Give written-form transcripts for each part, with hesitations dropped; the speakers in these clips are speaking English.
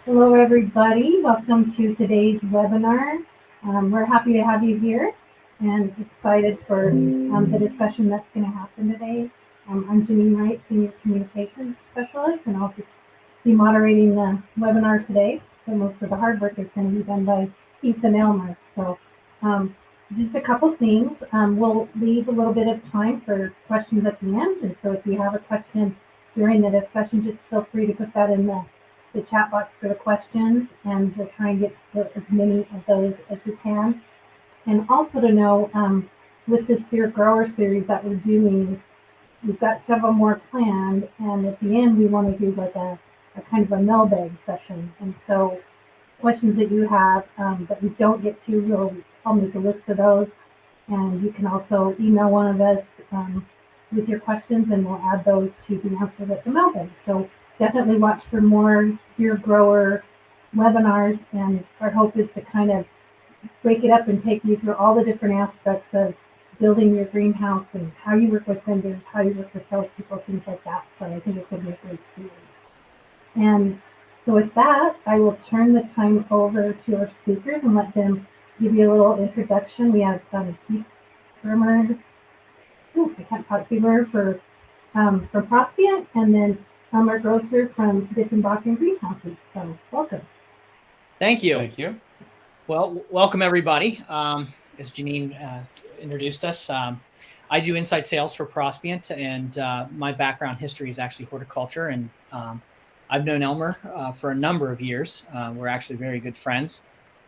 Hello, everybody. Welcome to today's webinar. We're happy to have you here and excited for the discussion that's going to happen today. I'm Janine Wright, Senior Communications Specialist, and I'll just be moderating the webinar today. So most of the hard work is going to be done by Ethan Elmer. So um, just a couple things. We'll leave a little bit of time for questions at the end. And so if you have a question during the discussion, just feel free to put that in the chat box for the questions, and we'll try and get to as many of those as we can. And also to know, with this Dear Grower series that we're doing, we've got several more planned, and at the end we want to do like a kind of a mailbag session. And so questions that you have that we don't get to, I'll make a list of those, and you can also email one of us with your questions, and we'll add those to the answer with the mailbag. So definitely watch for more Dear Grower webinars, and our hope is to kind of break it up and take you through all the different aspects of building your greenhouse and how you work with vendors, how you work with salespeople, things like that. So I think it could be a great series. And so with that, I will turn the time over to our speakers and let them give you a little introduction. We have Keith Bernard, I can't talk Beaver from Prospient, and then Elmer Grosser from Diefenbacher Greenhouses. So welcome. Thank you. Thank you. Well, welcome everybody. As Janine introduced us, I do inside sales for Prospient, and my background history is actually horticulture. And I've known Elmer for a number of years. We're actually very good friends,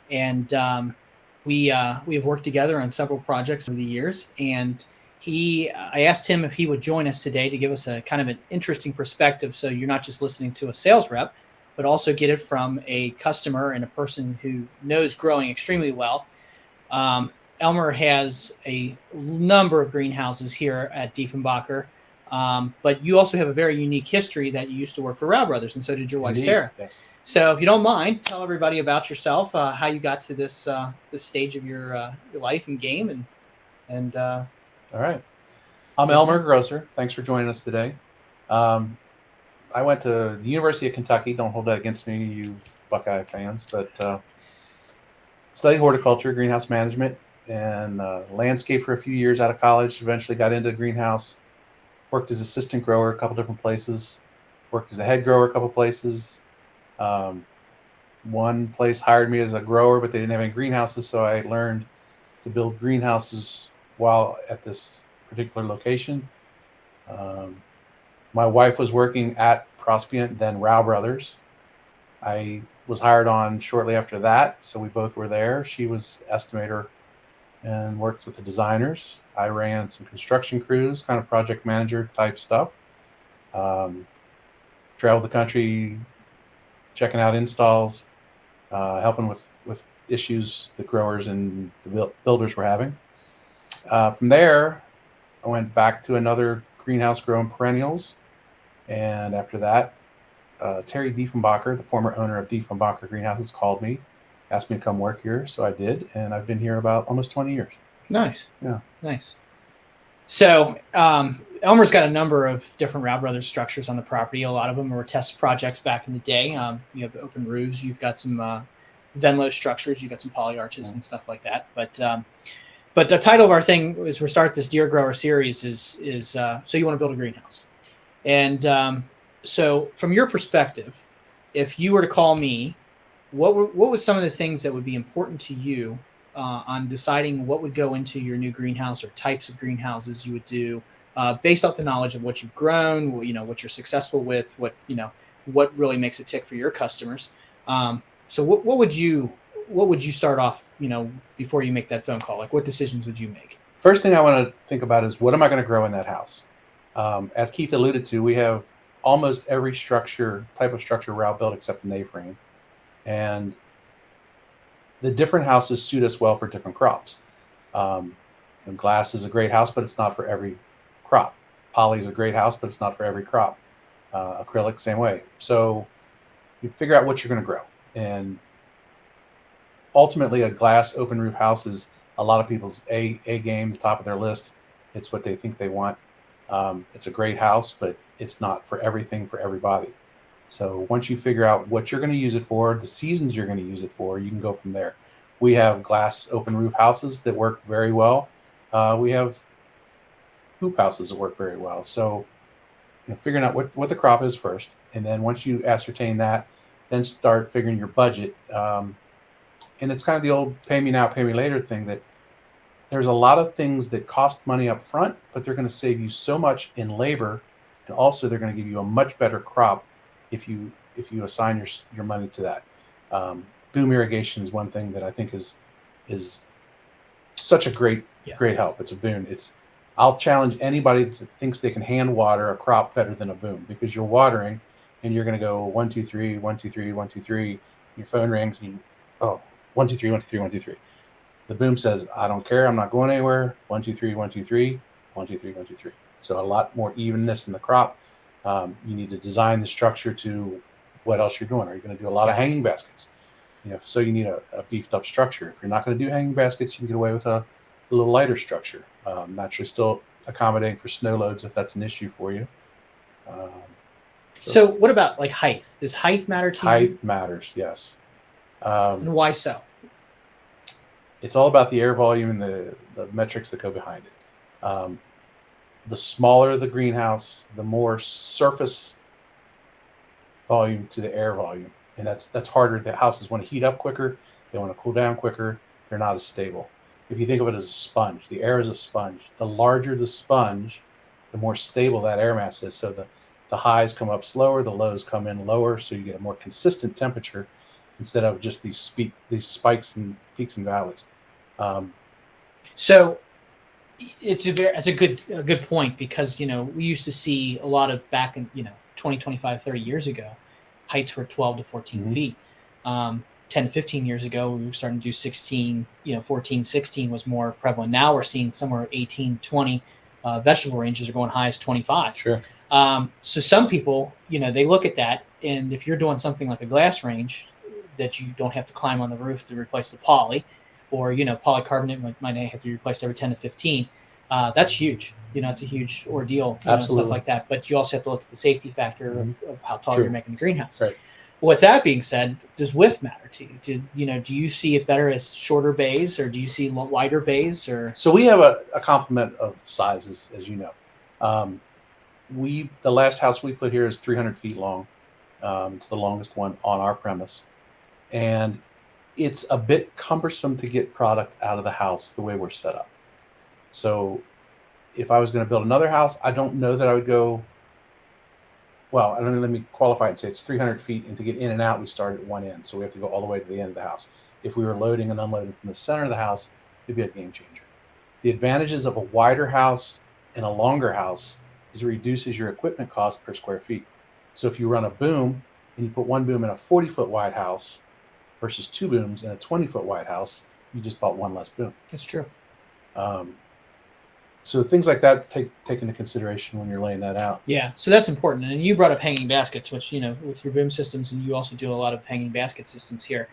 and we have worked together on several projects over the years. And I asked him if he would join us today to give us a kind of an interesting perspective. So you're not just listening to a sales rep, but also get it from a customer and a person who knows growing extremely well. Elmer has a number of greenhouses here at Diefenbacher, but you also have a very unique history that you used to work for Rao Brothers, and so did your wife, Indeed. Sarah. Yes. So if you don't mind, tell everybody about yourself, how you got to this stage of your life and game, and all right. I'm Elmer Grosser. Thanks for joining us today. I went to the University of Kentucky. Don't hold that against me, you Buckeye fans, but studied horticulture, greenhouse management, and landscape for a few years out of college. Eventually got into greenhouse. Worked as assistant grower a couple different places. Worked as a head grower a couple places. One place hired me as a grower, but they didn't have any greenhouses, so I learned to build greenhouses while at this particular location. My wife was working at Prospient, then Rao Brothers. I was hired on shortly after that, so we both were there. She was estimator and worked with the designers. I ran some construction crews, kind of project manager type stuff. Traveled the country, checking out installs, helping with issues the growers and the builders were having. From there, I went back to another greenhouse growing perennials. And after that, Terry Diefenbacher, the former owner of Diefenbacher Greenhouses, called me, asked me to come work here. So I did. And I've been here about almost 20 years. Nice. Yeah. Nice. So Elmer's got a number of different Rao Brothers structures on the property. A lot of them were test projects back in the day. You have open roofs. You've got some Venlo structures. You've got some poly arches and stuff like that. But the title of our thing is we're starting this Dear Grower series is so you want to build a greenhouse. And so from your perspective, if you were to call me, what was some of the things that would be important to you on deciding what would go into your new greenhouse or types of greenhouses you would do based off the knowledge of what you've grown, what you're successful with, what really makes it tick for your customers. So what would you start off, before you make that phone call? Like, what decisions would you make? First thing I want to think about is what am I going to grow in that house? As Keith alluded to, we have almost every type of structure Rao built except the A-frame. And the different houses suit us well for different crops. Glass is a great house, but it's not for every crop. Poly is a great house, but it's not for every crop. Acrylic, same way. So you figure out what you're going to grow. And ultimately, a glass open roof house is a lot of people's A game, the top of their list. It's what they think they want. It's a great house, but it's not for everything for everybody. So once you figure out what you're going to use it for, the seasons you're going to use it for, you can go from there. We have glass open roof houses that work very well. We have hoop houses that work very well. So figuring out what the crop is first, and then once you ascertain that, then start figuring your budget. And it's kind of the old pay me now, pay me later thing, that there's a lot of things that cost money up front, but they're going to save you so much in labor, and also they're going to give you a much better crop if you assign your money to that. Boom irrigation is one thing that I think is such a great help. It's a boon. I'll challenge anybody that thinks they can hand water a crop better than a boom, because you're watering and you're going to go 1 2 3 1 2 3 1 2 3. Your phone rings and 1 2 3 1 2 3 1 2 3. The boom says, I don't care, I'm not going anywhere. 1 2 3 1 2 3 1 2 3 1 2 3. So a lot more evenness in the crop. You need to design the structure to what else you're doing. Are you going to do a lot of hanging baskets? So you need a beefed up structure. If you're not going to do hanging baskets, you can get away with a little lighter structure. Naturally still accommodating for snow loads if that's an issue for you. So what about like height? Does height matter to you? Height matters, yes. And why so? It's all about the air volume and the metrics that go behind it. The smaller the greenhouse, the more surface volume to the air volume. And that's harder. The houses want to heat up quicker. They want to cool down quicker. They're not as stable. If you think of it as a sponge, the air is a sponge. The larger the sponge, the more stable that air mass is. So the highs come up slower, the lows come in lower, so you get a more consistent temperature instead of just these spikes and peaks and valleys. So it's a good point, because we used to see a lot of back in 20, 25, 30 years ago, heights were 12 to 14 feet. 10 to 15 years ago, we were starting to do 16, 14, 16 was more prevalent. Now we're seeing somewhere 18, 20. Vegetable ranges are going high as 25. Sure. So some people, they look at that, and if you're doing something like a glass range that you don't have to climb on the roof to replace the poly, or polycarbonate might have to be replaced every 10 to 15, that's huge. It's a huge ordeal, and stuff like that. But you also have to look at the safety factor of how tall you're making the greenhouse. Right. With that being said, does width matter to you? Do you see it better as shorter bays, or do you see wider bays? Or so we have a complement of sizes, as you know. The last house we put here is 300 feet long. It's the longest one on our premise, and it's a bit cumbersome to get product out of the house the way we're set up. So if I was going to build another house, I don't know that I would go. Well, I don't know, let me qualify it and say it's 300 feet, and to get in and out, we start at one end. So we have to go all the way to the end of the house. If we were loading and unloading from the center of the house, it'd be a game changer. The advantages of a wider house and a longer house is it reduces your equipment cost per square feet. So if you run a boom and you put one boom in a 40-foot wide house versus two booms in a 20-foot wide house, you just bought one less boom. That's true. So things like that take into consideration when you're laying that out. Yeah, so that's important. And you brought up hanging baskets, which, with your boom systems, and you also do a lot of hanging basket systems here.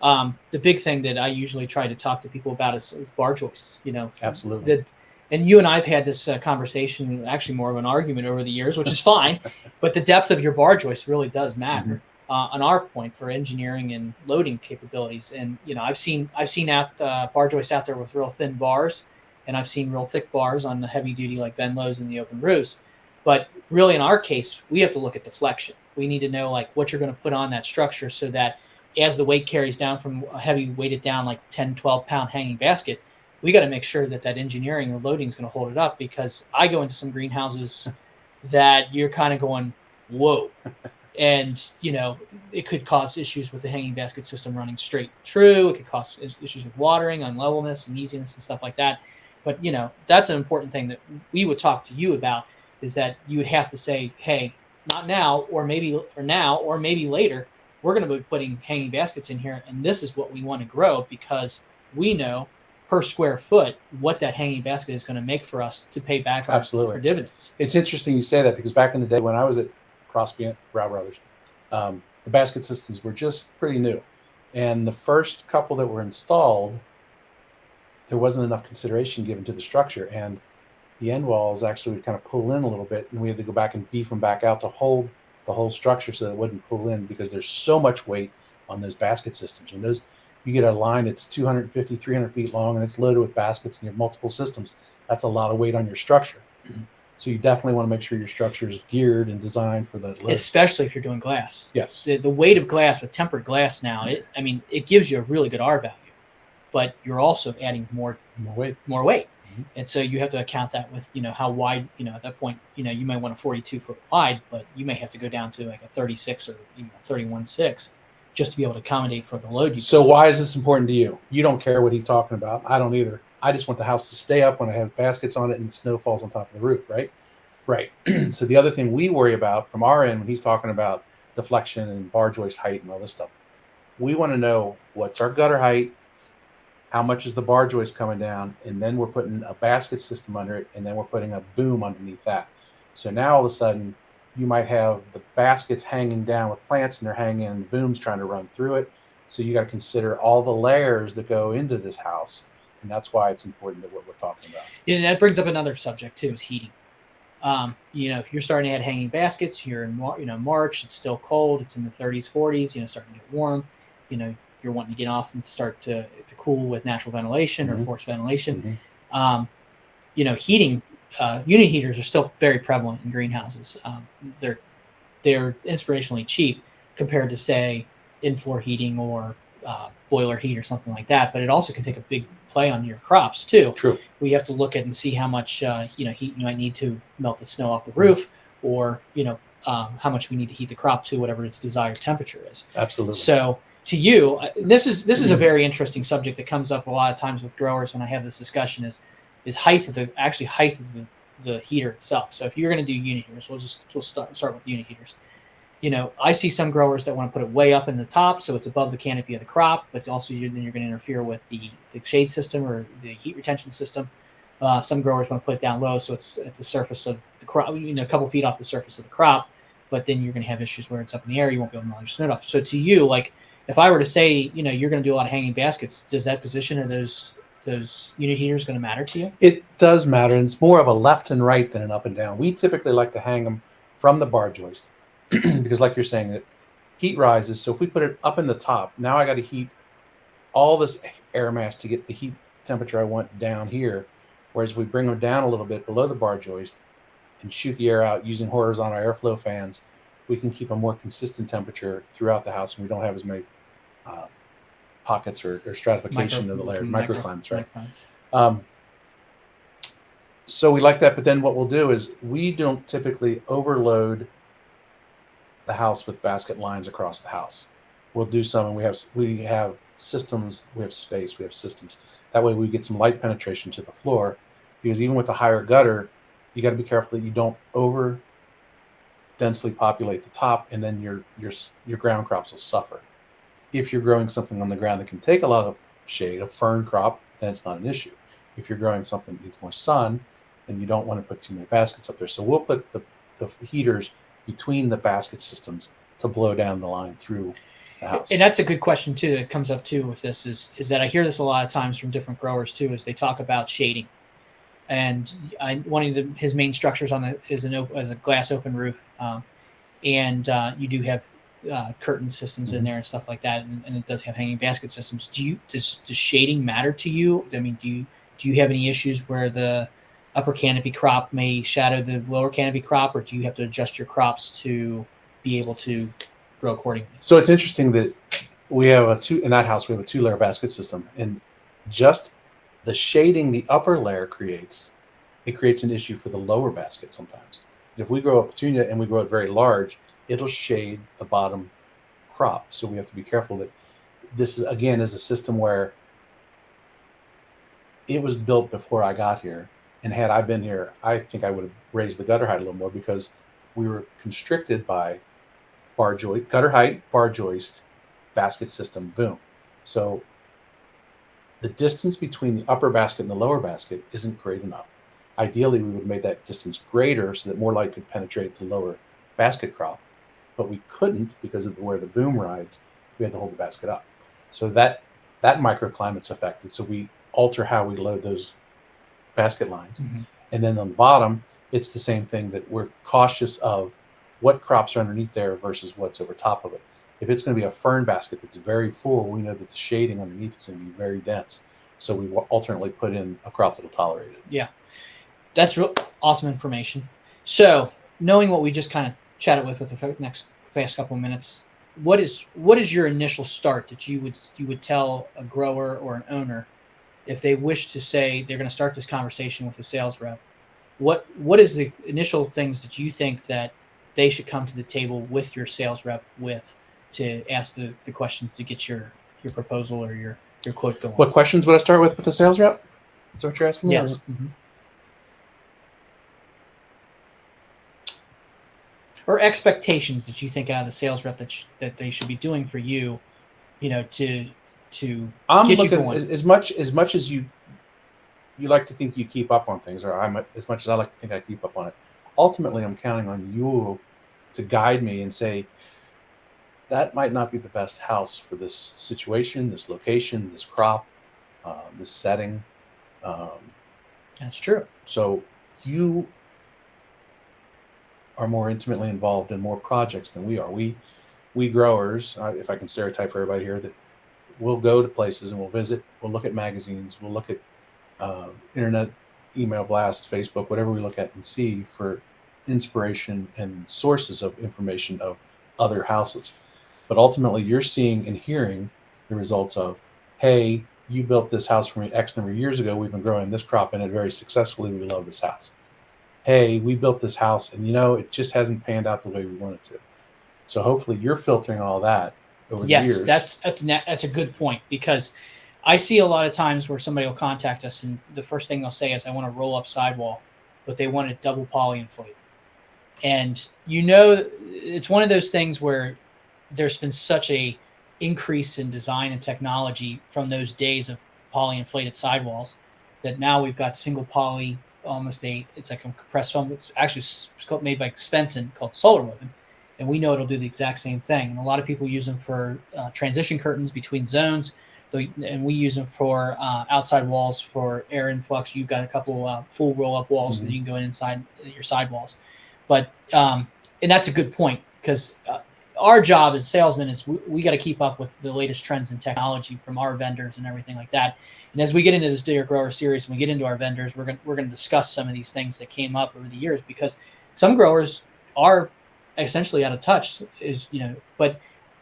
The big thing that I usually try to talk to people about is bar joists, Absolutely. And you and I have had this conversation, actually more of an argument over the years, which is fine, but the depth of your bar joist really does matter on our point for engineering and loading capabilities. And, I've seen bar joists out there with real thin bars, and I've seen real thick bars on the heavy duty like Venlos and the open roofs. But really in our case, we have to look at deflection. We need to know what you're going to put on that structure, so that as the weight carries down from a heavy weighted down 10, 12 pound hanging basket, we got to make sure that engineering or loading is going to hold it up, because I go into some greenhouses that you're kind of going, whoa. And, it could cause issues with the hanging basket system running straight true. It could cause issues with watering, unlevelness, and easiness and stuff like that. But, that's an important thing that we would talk to you about, is that you would have to say, hey, not now, or maybe later, we're going to be putting hanging baskets in here, and this is what we want to grow, because we know per square foot what that hanging basket is going to make for us to pay back our dividends. It's interesting you say that, because back in the day when I was at Prospient, Rao Brothers, the basket systems were just pretty new. And the first couple that were installed, there wasn't enough consideration given to the structure. And the end walls actually would kind of pull in a little bit, and we had to go back and beef them back out to hold the whole structure so that it wouldn't pull in, because there's so much weight on those basket systems. And those, you get a line that's 250, 300 feet long and it's loaded with baskets and you have multiple systems. That's a lot of weight on your structure. Mhm. So you definitely want to make sure your structure is geared and designed for that load. Especially if you're doing glass. Yes. The weight of glass with tempered glass now, it gives you a really good R value, but you're also adding more More weight. Mhm. And so you have to account that with, how wide, at that point, you might want a 42-foot wide, but you may have to go down to like a 36 or 31.6 just to be able to accommodate for the load. So why is this important to you? You don't care what he's talking about. I don't either. I just want the house to stay up when I have baskets on it and snow falls on top of the roof, right? Right. So the other thing we worry about from our end when he's talking about deflection and bar joist height and all this stuff, we want to know what's our gutter height, how much is the bar joist coming down, and then we're putting a basket system under it, and then we're putting a boom underneath that. So now all of a sudden, you might have the baskets hanging down with plants, and they're hanging, and the boom's trying to run through it. So you got to consider all the layers that go into this house, and that's why it's important that what we're talking about. Yeah, and that brings up another subject too: is heating. If you're starting to add hanging baskets, you're in March, it's still cold, it's in the 30s, 40s, starting to get warm. You're wanting to get off and start to cool with natural ventilation or forced ventilation. Heating, unit heaters are still very prevalent in greenhouses. They're inspirationally cheap compared to, say, in-floor heating or boiler heat or something like that. But it also can take a big play on your crops too. True. We have to look at and see how much heat you might need to melt the snow off the roof, or how much we need to heat the crop to whatever its desired temperature is. Absolutely. So to you, this is a very interesting subject that comes up a lot of times with growers when I have this discussion. Is height of the heater itself. So if you're going to do unit heaters, we'll start with unit heaters. I see some growers that want to put it way up in the top, so it's above the canopy of the crop, but also then you're going to interfere with the shade system or the heat retention system. Some growers want to put it down low, so it's at the surface of the crop, a couple feet off the surface of the crop, but then you're going to have issues where it's up in the air, you won't be able to melt your snow off. So to you, like, if I were to say, you're going to do a lot of hanging baskets, does that position of those unit heaters going to matter to you? It does matter, and it's more of a left and right than an up and down. We typically like to hang them from the bar joist because, like you're saying, that heat rises. So if we put it up in the top, now I got to heat all this air mass to get the heat temperature I want down here. Whereas if we bring them down a little bit below the bar joist and shoot the air out using horizontal airflow fans, we can keep a more consistent temperature throughout the house, and we don't have as many pockets or stratification of the layer, microclimates, right? So we like that, but then what we'll do is we don't typically overload the house with basket lines across the house. We'll do some, and we have systems, we have space, we have systems. That way we get some light penetration to the floor, because even with the higher gutter, you got to be careful that you don't over densely populate the top, and then your ground crops will suffer. If you're growing something on the ground that can take a lot of shade, a fern crop, then it's not an issue. If you're growing something that needs more sun, then you don't want to put too many baskets up there. So we'll put the heaters between the basket systems to blow down the line through the house. And that's a good question too that comes up too with this is that I hear this a lot of times from different growers too, is they talk about shading. And one of his main structures is a glass open roof, and you do have curtain systems in there and stuff like that, and it does have hanging basket systems. Does shading matter to you? I mean, do you have any issues where the upper canopy crop may shadow the lower canopy crop, or do you have to adjust your crops to be able to grow accordingly? So it's interesting that we have in that house we have a 2-layer basket system, and just the shading the upper layer creates an issue for the lower basket sometimes. If we grow a petunia and we grow it very large, it'll shade the bottom crop. So we have to be careful that this is a system where it was built before I got here. And had I been here, I think I would have raised the gutter height a little more, because we were constricted by gutter height, bar joist, basket system, boom. So the distance between the upper basket and the lower basket isn't great enough. Ideally, we would have made that distance greater so that more light could penetrate the lower basket crop, but we couldn't because of where the boom rides. We had to hold the basket up. So that microclimate's affected. So we alter how we load those basket lines. And then on the bottom, it's the same thing, that we're cautious of what crops are underneath there versus what's over top of it. If it's going to be a fern basket that's very full, we know that the shading underneath is going to be very dense. So we will alternately put in a crop that'll tolerate it. Yeah, that's real awesome information. So knowing what we just kind of chatted with the next past couple of minutes, what is your initial start that you would tell a grower or an owner if they wish to say they're going to start this conversation with a sales rep? What is the initial things that you think that they should come to the table with your sales rep with to ask the questions to get your proposal or your quote going? What questions would I start with the sales rep? Is that what you're asking me? Yes. Mm-hmm. Or expectations that you think out of the sales rep that they should be doing for you, to I'm get you looking going. as much as you like to think you keep up on things, or as much as I like to think I keep up on it. Ultimately, I'm counting on you to guide me and say, that might not be the best house for this situation, this location, this crop, this setting. That's true. So you are more intimately involved in more projects than we are. We growers, if I can stereotype for everybody here, that we'll go to places and we'll visit, we'll look at magazines, we'll look at internet, email blasts, Facebook, whatever we look at and see for inspiration and sources of information of other houses. But ultimately, you're seeing and hearing the results of, hey, you built this house for me X number of years ago. We've been growing this crop in it very successfully. We love this house. Hey, we built this house and it just hasn't panned out the way we wanted to. So hopefully you're filtering all that over the years. Yes, that's a good point, because I see a lot of times where somebody will contact us and the first thing they'll say is, I want to roll up sidewall, but they want it double poly inflated. And it's one of those things where there's been such a increase in design and technology from those days of poly inflated sidewalls that now we've got single poly, it's like a compressed foam. It's actually made by Spenson called Solar Woven. And we know it'll do the exact same thing. And a lot of people use them for transition curtains between zones. And we use them for outside walls for air influx. You've got a couple full roll-up walls that you can go inside your sidewalls. But and that's a good point, because our job as salesmen is we got to keep up with the latest trends in technology from our vendors and everything like that. And as we get into this Dear Grower series and we get into our vendors, we're going to discuss some of these things that came up over the years, because some growers are essentially out of touch, but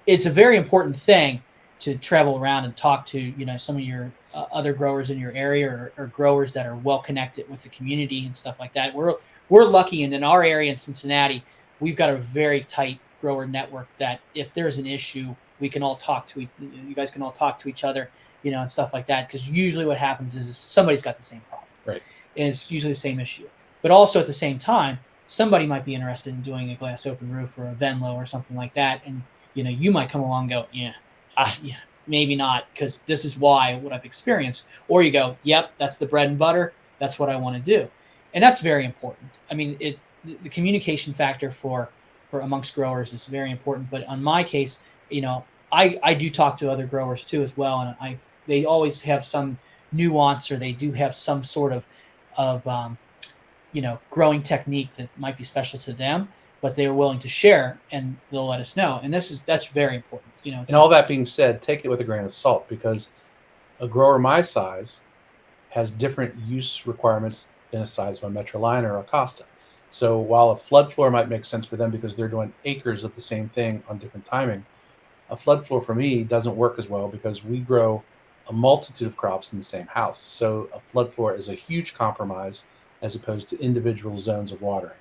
it's a very important thing to travel around and talk to some of your other growers in your area, or growers that are well connected with the community and stuff like that. We're lucky, and in our area in Cincinnati, we've got a very tight grower network that if there's an issue, we can all talk to you guys can all talk to each other, and stuff like that, because usually what happens is somebody's got the same problem, right? And it's usually the same issue. But also at the same time, somebody might be interested in doing a glass open roof or a Venlo or something like that, and you might come along and go, maybe not, because this is what I've experienced. Or you go, yep, that's the bread and butter, that's what I want to do. And that's very important. I mean, the communication factor for amongst growers is very important. But on my case, I do talk to other growers too as well, and they always have some nuance, or they do have some sort of growing technique that might be special to them, but they're willing to share, and they'll let us know. And that's very important. And all that being said, take it with a grain of salt, because a grower my size has different use requirements than a size of a Metroline or a Costa. So while a flood floor might make sense for them because they're doing acres of the same thing on different timing, a flood floor for me doesn't work as well because we grow a multitude of crops in the same house. So a flood floor is a huge compromise as opposed to individual zones of watering.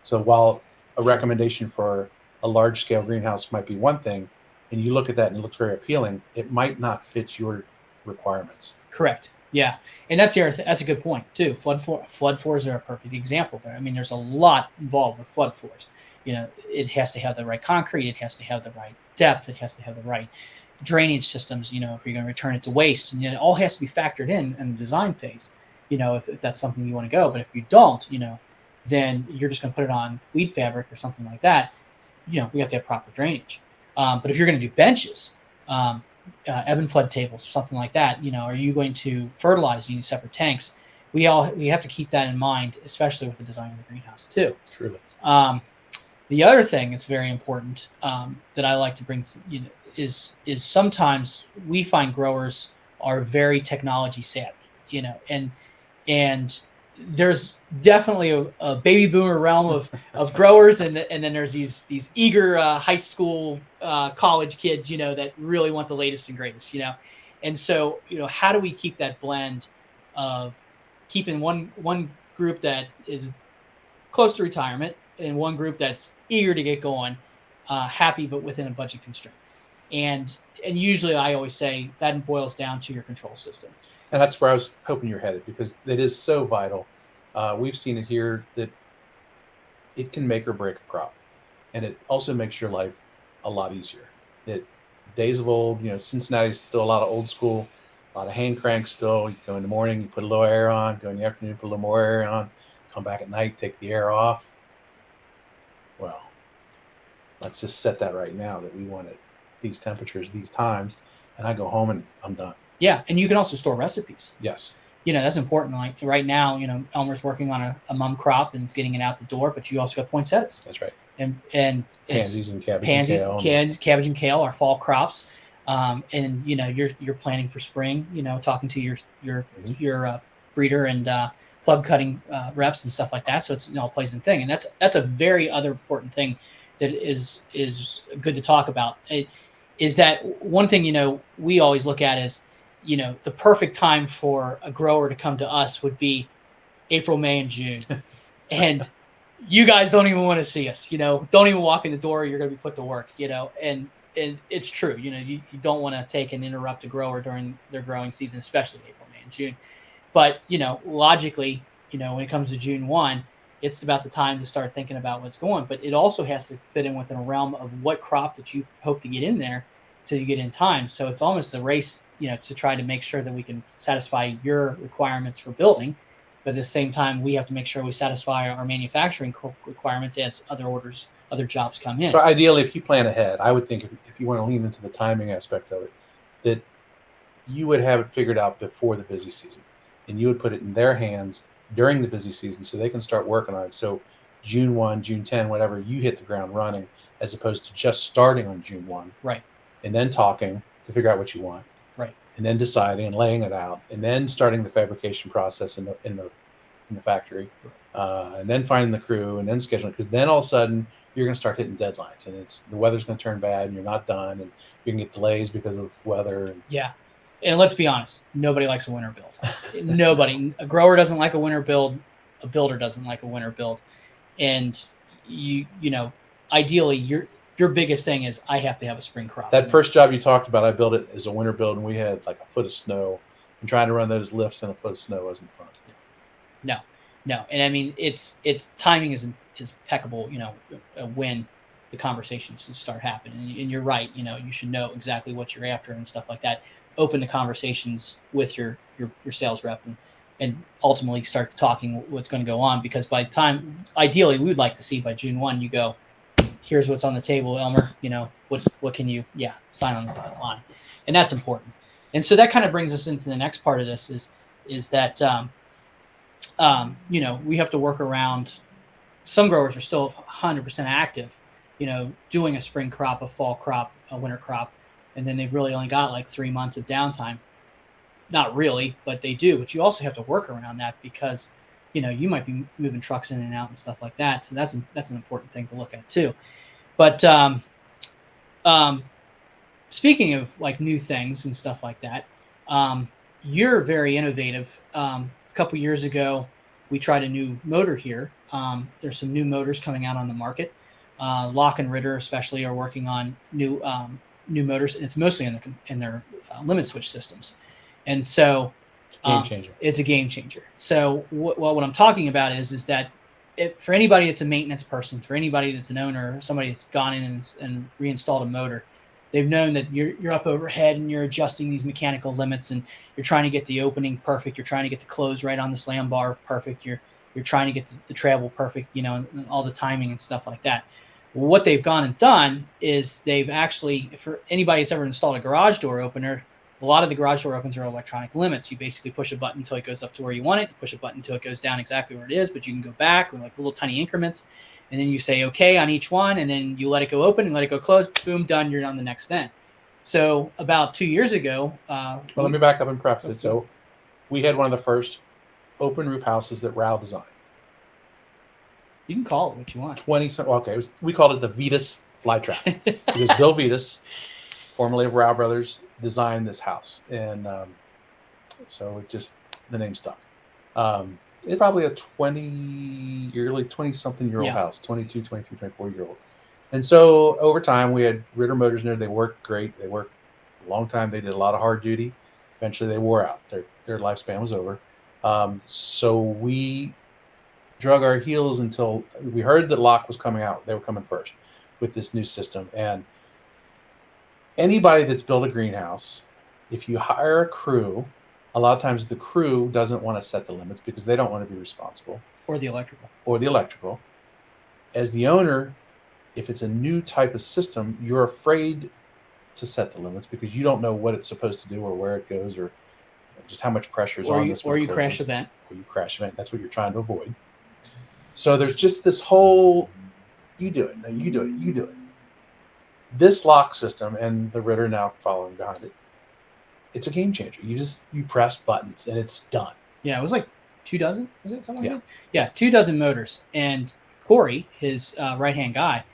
So while a recommendation for a large scale greenhouse might be one thing, and you look at that and it looks very appealing, it might not fit your requirements. Correct. Yeah. And that's a good point too. Flood floors are a perfect example there. I mean, there's a lot involved with flood floors. It has to have the right concrete. It has to have the right depth. It has to have the right drainage systems, if you're going to return it to waste, and it all has to be factored in the design phase, if that's something you want to go. But if you don't, then you're just going to put it on weed fabric or something like that. We have to have proper drainage. But if you're going to do benches, ebb and flood tables, something like that, are you going to fertilize? You need separate tanks. We have to keep that in mind, especially with the design of the greenhouse too. Truly. The other thing that's very important that I like to bring to, is sometimes we find growers are very technology savvy, and there's definitely a baby boomer realm of growers, and then there's these eager high school college kids, that really want the latest and greatest, and so how do we keep that blend of keeping one group that is close to retirement and one group that's eager to get going, happy but within a budget constraint. And usually I always say that boils down to your control system. And that's where I was hoping you're headed, because it is so vital. We've seen it here that it can make or break a crop, and it also makes your life a lot easier. That days of old, Cincinnati's still a lot of old school, a lot of hand cranks still. You go in the morning, you put a little air on, go in the afternoon, put a little more air on, come back at night, take the air off. Well, let's just set that right now that we want it these temperatures, these times, and I go home and I'm done. Yeah, and you can also store recipes. Yes. That's important. Like right now, Elmer's working on a mum crop and it's getting it out the door, but you also got poinsettias. That's right. And Pansies and cabbage pansies, and kale. cabbage and kale are fall crops. And you're planning for spring. Talking to your breeder and plug cutting reps and stuff like that. So it's a pleasant thing, and that's a very other important thing that is good to talk about. Is that one thing we always look at is the perfect time for a grower to come to us would be April, May, and June, and you guys don't even want to see us. Don't even walk in the door. You're going to be put to work. And it's true. You don't want to take and interrupt a grower during their growing season, especially April, May, and June. But logically, when it comes to June 1, it's about the time to start thinking about what's going. But it also has to fit in within a realm of what crop that you hope to get in there so you get in time. So it's almost a race, to try to make sure that we can satisfy your requirements for building. But at the same time, we have to make sure we satisfy our manufacturing requirements as other jobs come in. So ideally, if you plan ahead, I would think if you want to lean into the timing aspect of it, that you would have it figured out before the busy season, and you would put it in their hands during the busy season so they can start working on it. So June 1, June 10, whatever, you hit the ground running, as opposed to just starting on June 1. Right. And then talking to figure out what you want. Right. And then deciding and laying it out, and then starting the fabrication process in the factory, and then finding the crew, and then scheduling. Because then all of a sudden you're going to start hitting deadlines, and the weather's going to turn bad, and you're not done, and you can get delays because of weather. Yeah. And let's be honest, nobody likes a winter build. Nobody. A grower doesn't like a winter build. A builder doesn't like a winter build. And ideally, your biggest thing is I have to have a spring crop. That first job you talked about, I built it as a winter build, and we had like a foot of snow. And trying to run those lifts in a foot of snow wasn't fun. No. And I mean, it's timing is impeccable, when the conversations start happening. And you're right, you should know exactly what you're after and stuff like that. Open the conversations with your sales rep and ultimately start talking what's going to go on, because by the time, ideally, we would like to see by June 1, you go, here's what's on the table, Elmer, what can you sign on the dotted line. And that's important. And so that kind of brings us into the next part of this is that, we have to work around, some growers are still 100% active, doing a spring crop, a fall crop, a winter crop, and then they've really only got like 3 months of downtime. Not really, but they do. But you also have to work around that because, you might be moving trucks in and out and stuff like that. So that's an important thing to look at too. But speaking of like new things and stuff like that, you're very innovative. A couple years ago, we tried a new motor here. There's some new motors coming out on the market. Lock and Ritter especially are working on new motors, and it's mostly in their limit switch systems. And so Game changer. It's a game changer. So what I'm talking about is that for anybody that's a maintenance person, for anybody that's an owner, somebody that's gone in and reinstalled a motor, they've known that you're up overhead and you're adjusting these mechanical limits, and you're trying to get the opening perfect. You're trying to get the close right on the slam bar perfect. You're trying to get the travel perfect, and all the timing and stuff like that. What they've gone and done is they've actually, for anybody that's ever installed a garage door opener, a lot of the garage door opens are electronic limits. You basically push a button until it goes up to where you want it, push a button until it goes down exactly where it is, but you can go back with like little tiny increments. and then you say okay on each one, and then you let it go open and let it go close. Boom, done. You're on the next vent. So about 2 years ago, Well, let me back up and preface it. So we had one of the first open roof houses that Rao designed. you can call it what you want. 20 some, okay, we called it the Vetus Flytrap because Bill Vetus, formerly of Rao Brothers, designed this house, and so it just, the name stuck. It's probably a 20-something-year-old Yeah. house, 22, 23, 24-year-old. And so over time, we had Ritter motors in there. They worked great. They worked a long time. They did a lot of hard duty. Eventually, they wore out. Their lifespan was over. So we drug our heels until we heard that Locke was coming out. They were coming first with this new system. And anybody that's built a greenhouse, if you hire a crew, a lot of times the crew doesn't want to set the limits because they don't want to be responsible. Or the electrical. Or the electrical. As the owner, if it's a new type of system, you're afraid to set the limits because you don't know what it's supposed to do or where it goes or just how much pressure is on this. Or you crash the vent. Or you crash event. That's what you're trying to avoid. So there's just this whole, you do it, no, you do it, you do it. This lock system and the Ritter now following behind it, it's a game changer. You press buttons and it's done. Yeah, it was like 2 dozen. Was it something like Yeah. that? Yeah, 2 dozen motors. And Corey, his right-hand guy,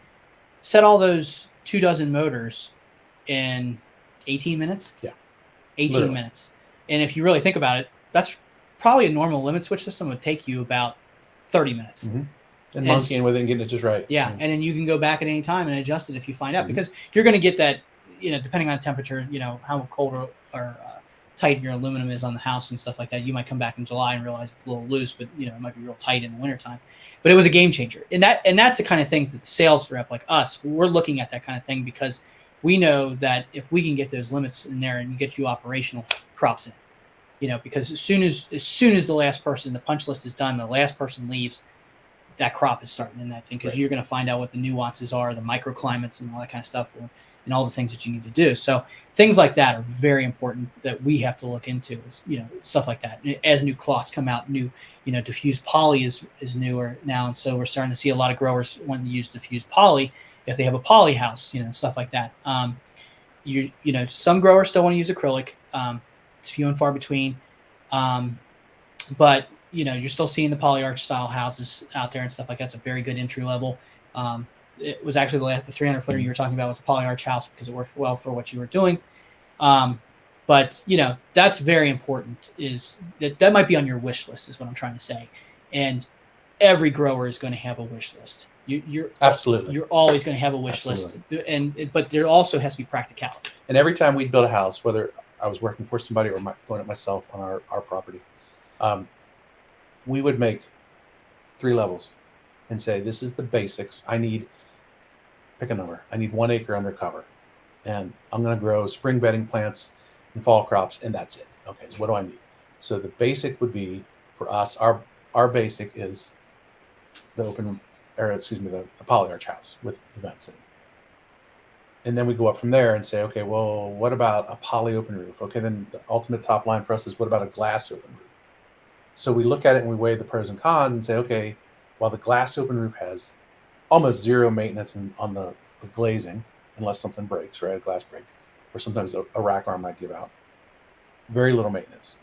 set all those 2 dozen motors in 18 minutes. Yeah. 18 Literally. minutes. And if you really think about it, that's probably a normal limit switch system would take you about 30 minutes. Mm-hmm. And And monkeying with it and getting it just right. Yeah, and then you can go back at any time and adjust it if you find out, Mhm. because you're going to get that, depending on temperature, how cold or tight your aluminum is on the house and stuff like that. You might come back in July and realize it's a little loose, but it might be real tight in the wintertime. But it was a game changer, and that's the kind of things that the sales rep like us, we're looking at that kind of thing because we know that if we can get those limits in there and get you operational, crops in. Because as soon as the last person, the punch list is done, the last person leaves, that crop is starting in that thing because Right. you're going to find out what the nuances are, the microclimates and all that kind of stuff, and all the things that you need to do. So things like that are very important that we have to look into. Is stuff like that. As new cloths come out, new diffused poly is newer now, and so we're starting to see a lot of growers wanting to use diffused poly if they have a poly house, stuff like that. Some growers still want to use acrylic. It's few and far between, but you're still seeing the polyarch style houses out there and stuff like that. It's a very good entry level. It was actually the 300 footer you were talking about was a polyarch house because it worked well for what you were doing. But that's very important. Is that might be on your wish list is what I'm trying to say. And every grower is going to have a wish list. You're Absolutely. You're always going to have a wish list, but there also has to be practicality. And every time we'd build a house, whether I was working for somebody or doing it myself on our property, we would make 3 levels and say, this is the basics. Pick a number. I need 1 acre under cover. And I'm going to grow spring bedding plants and fall crops, and that's it. Okay, so what do I need? So the basic would be, for us, our basic is the the polyarch house with the vents in it. And then we go up from there and say, okay, well, what about a poly open roof? Okay, then the ultimate top line for us is what about a glass open roof? So we look at it and we weigh the pros and cons and say, okay, while the glass open roof has almost zero maintenance on the glazing, unless something breaks, right? A glass break, or sometimes a rack arm might give out. Very little maintenance.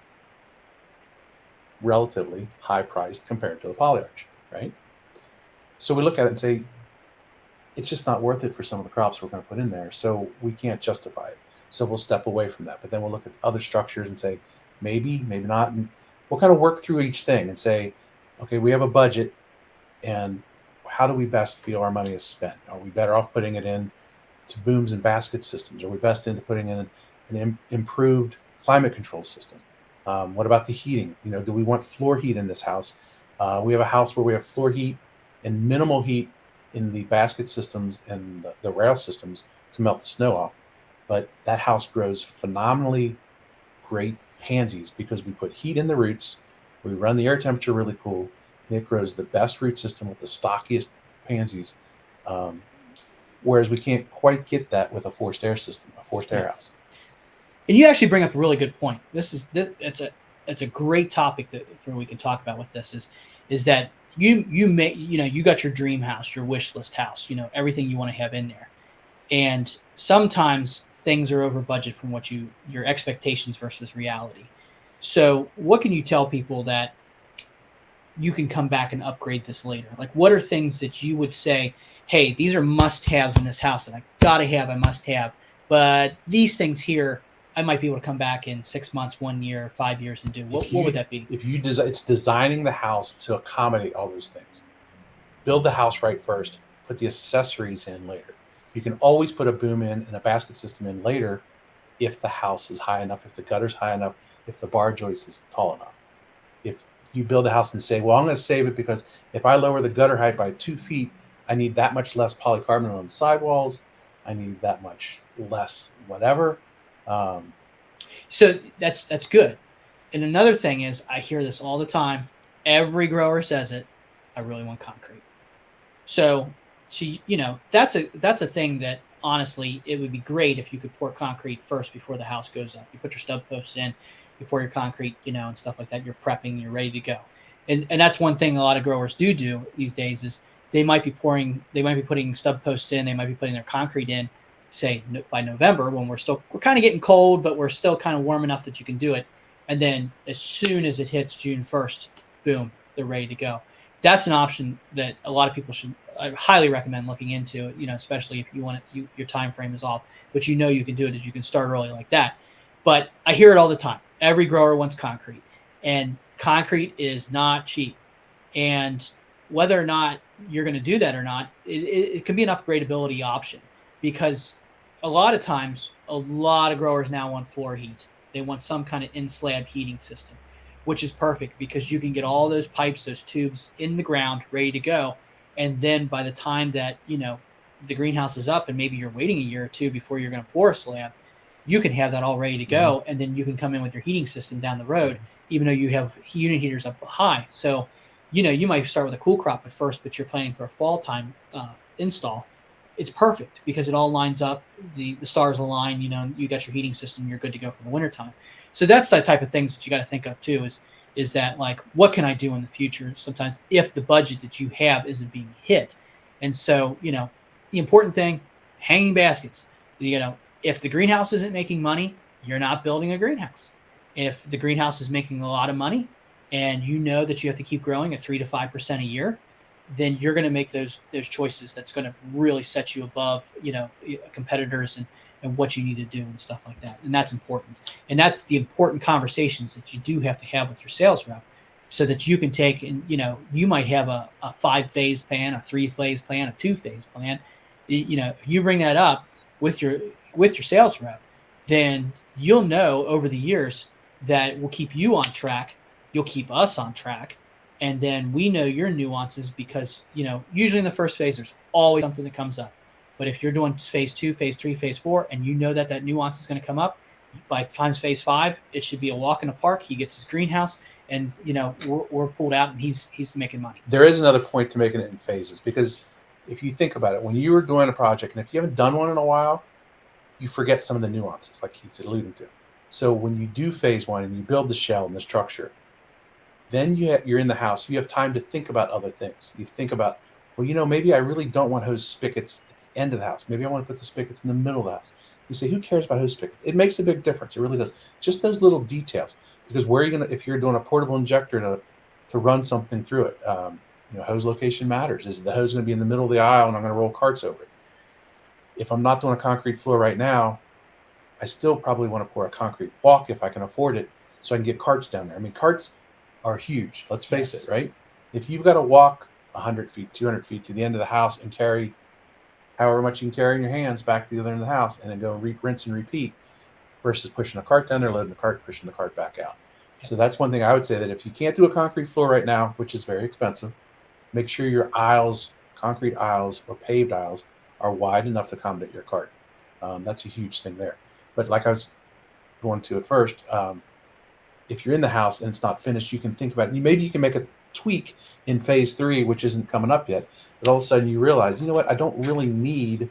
Relatively high priced compared to the polyarch, right? So we look at it and say, it's just not worth it for some of the crops we're going to put in there. So we can't justify it. So we'll step away from that. But then we'll look at other structures and say, maybe, maybe not. And we'll kind of work through each thing and say, okay, we have a budget, and how do we best feel our money is spent? Are we better off putting it in to booms and basket systems? Are we best into putting in an improved climate control system? What about the heating? Do we want floor heat in this house? We have a house where we have floor heat and minimal heat in the basket systems and the rail systems to melt the snow off. But that house grows phenomenally great pansies because we put heat in the roots, we run the air temperature really cool, and it grows the best root system with the stockiest pansies. Whereas we can't quite get that with a forced air system, a forced air house. And you actually bring up a really good point. It's a great topic that we can talk about with this is that you may, you got your dream house, your wish list house, everything you want to have in there. And sometimes things are over budget from what your expectations versus reality. So what can you tell people that you can come back and upgrade this later? Like, what are things that you would say, hey, these are must-haves in this house that I must have, but these things here, I might be able to come back in 6 months, 1 year, 5 years and do. What would that be? If you it's designing the house to accommodate all those things. Build the house right first, put the accessories in later. You can always put a boom in and a basket system in later if the house is high enough, if the gutter's high enough, if the bar joist is tall enough. If you build a house and say, well, I'm going to save it because if I lower the gutter height by 2 feet, I need that much less polycarbonate on the sidewalls. I need that much less whatever. So that's good. And another thing is, I hear this all the time. Every grower says it. I really want concrete. So that's a thing that honestly, it would be great if you could pour concrete first before the house goes up. You put your stub posts in, you pour your concrete, and stuff like that. You're prepping, you're ready to go. And that's one thing a lot of growers do these days is they might be putting stub posts in, they might be putting their concrete in, say by November when we're kind of getting cold, but we're still kind of warm enough that you can do it. And then as soon as it hits June 1st, boom, they're ready to go. That's an option that a lot of people I highly recommend looking into, especially if you want it, your time frame is off, but you can do it as you can start early like that. But I hear it all the time. Every grower wants concrete, and concrete is not cheap. And whether or not you're going to do that or not, it can be an upgradability option, because a lot of times, a lot of growers now want floor heat. They want some kind of in-slab heating system, which is perfect because you can get all those pipes, those tubes in the ground, ready to go. And then by the time that, the greenhouse is up and maybe you're waiting a year or two before you're going to pour a slab, you can have that all ready to go. And then you can come in with your heating system down the road, even though you have unit heaters up high. So, you might start with a cool crop at first, but you're planning for a fall time install. It's perfect because it all lines up. The stars align, you got your heating system, you're good to go for the wintertime. So that's the type of things that you got to think of too, is that, like, what can I do in the future sometimes if the budget that you have isn't being hit? And so, the important thing, hanging baskets. If the greenhouse isn't making money, you're not building a greenhouse. If the greenhouse is making a lot of money and you know that you have to keep growing at 3 to 5% a year, then you're going to make those choices that's going to really set you above, competitors and what you need to do and stuff like that. And that's important. And that's the important conversations that you do have to have with your sales rep, so that you can take and, you might have a 5-phase plan, a 3-phase plan, a 2-phase plan. If you bring that up with your sales rep, then you'll know over the years that will keep you on track. You'll keep us on track. And then we know your nuances because, usually in the first phase, there's always something that comes up. But if you're doing phase 2, phase 3, phase 4, and you know that nuance is going to come up, by times phase 5, it should be a walk in the park. He gets his greenhouse, and we're pulled out, and he's making money. There is another point to making it in phases, because if you think about it, when you were doing a project, and if you haven't done one in a while, you forget some of the nuances, like he's alluding to. So when you do phase 1 and you build the shell and the structure, then you're in the house. You have time to think about other things. You think about, well, maybe I really don't want hose spigots at the end of the house. Maybe I want to put the spigots in the middle of the house. You say, who cares about hose spigots? It makes a big difference. It really does. Just those little details. Because where are you if you're doing a portable injector to run something through it, hose location matters. Is the hose going to be in the middle of the aisle and I'm going to roll carts over it? If I'm not doing a concrete floor right now, I still probably want to pour a concrete walk if I can afford it, so I can get carts down there. I mean, carts are huge. Let's face it, right? If you've got to walk 100 feet, 200 feet to the end of the house and carry however much you can carry in your hands back to the other end of the house and then go rinse and repeat, versus pushing a cart down there, loading the cart, pushing the cart back out. So that's one thing I would say, that if you can't do a concrete floor right now, which is very expensive, make sure your aisles, concrete aisles or paved aisles, are wide enough to accommodate your cart. That's a huge thing there. But like I was going to at first, if you're in the house and it's not finished, you can think about it. Maybe you can make a tweak in phase 3, which isn't coming up yet, but all of a sudden you realize, I don't really need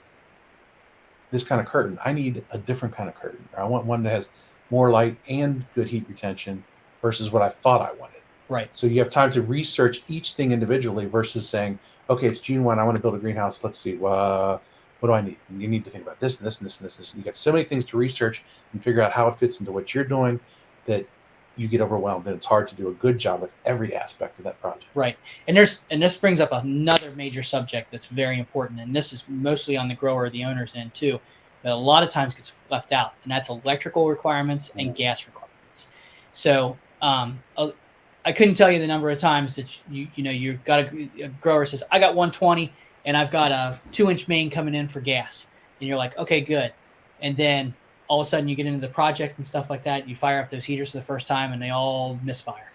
this kind of curtain. I need a different kind of curtain. Or I want one that has more light and good heat retention versus what I thought I wanted. Right. So you have time to research each thing individually versus saying, okay, it's June 1, I want to build a greenhouse. Let's see, what do I need? And you need to think about this and this and this and this. And you got so many things to research and figure out how it fits into what you're doing that you get overwhelmed, and it's hard to do a good job with every aspect of that project. Right. And this brings up another major subject that's very important, and this is mostly on the grower or the owner's end too, that a lot of times gets left out, and that's electrical requirements and gas requirements. So I couldn't tell you the number of times that you've got a grower says, I got 120 and I've got a 2-inch main coming in for gas. And you're like, okay, good. And then all of a sudden you get into the project and stuff like that. You fire up those heaters for the first time and they all misfire.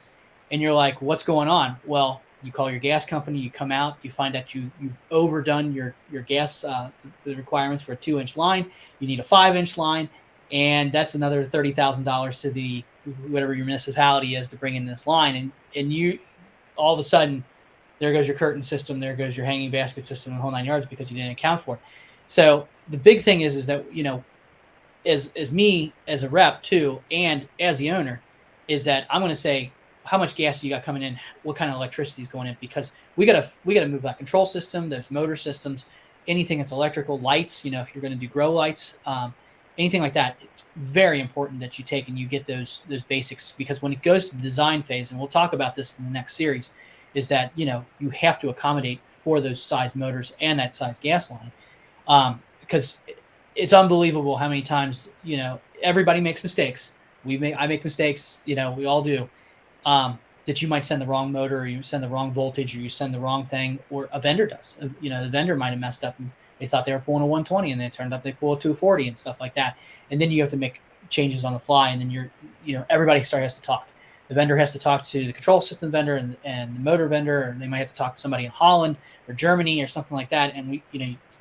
And you're like, what's going on? Well, you call your gas company, you come out, you find out you've overdone your gas, the requirements for a 2-inch line. You need a 5-inch line. And that's another $30,000 to the whatever your municipality is to bring in this line. And you all of a sudden, there goes your curtain system, there goes your hanging basket system, the whole 9 yards because you didn't account for it. So the big thing is that, as me as a rep too, and as the owner, is that I'm going to say, how much gas do you got coming in? What kind of electricity is going in? Because we got to move that control system, those motor systems, anything that's electrical, lights. If you're going to do grow lights, anything like that. It's very important that you take and you get those basics, because when it goes to the design phase, and we'll talk about this in the next series, is that you have to accommodate for those size motors and that size gas line, because it's unbelievable how many times everybody makes mistakes. I make mistakes. We all do. That you might send the wrong motor, or you send the wrong voltage, or you send the wrong thing, or a vendor does. The vendor might have messed up and they thought they were pulling a 120 and then it turned up they pull a 240 and stuff like that. And then you have to make changes on the fly, and then everybody has to talk. The vendor has to talk to the control system vendor and the motor vendor, and they might have to talk to somebody in Holland or Germany or something like that. And